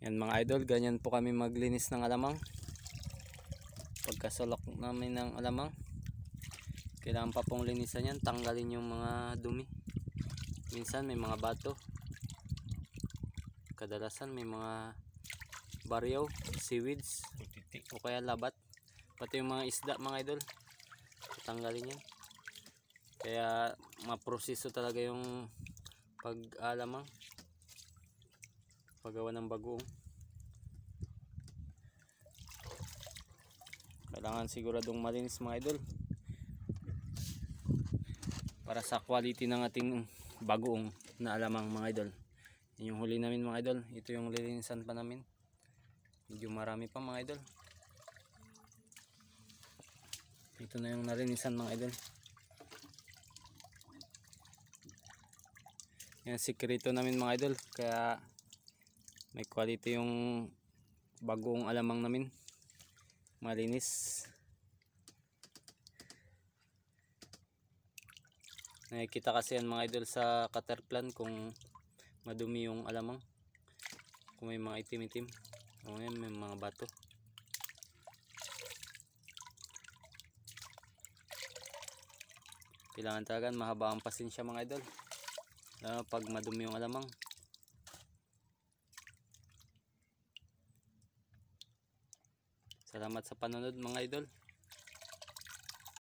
Yan mga idol, ganyan po kami maglinis ng alamang. Pagkasulok namin ng alamang, kailangan pa pong linisan yan, tanggalin yung mga dumi. Minsan may mga bato, kadalasan may mga baryaw, seaweeds o kaya labat, pati yung mga isda mga idol, tanggalin yan. Kaya maproseso talaga yung pag-alamang, paggawa ng bagoong. Kailangan siguradong malinis mga idol para sa quality ng ating bagoong na alamang mga idol. Yan yung huli namin mga idol. Ito yung lilinisan pa namin, medyo marami pa mga idol. Ito na yung nalinisan mga idol. Yan sikreto namin mga idol, kaya may quality yung bagoong alamang namin, malinis. Nakikita kasi yan mga idol sa caterpillar kung madumi yung alamang, kung may mga itim-itim o yan, may mga bato. Kailangan talaga mahaba ang pasensya mga idol, pag madumi yung alamang. Salamat sa panonood mga idol.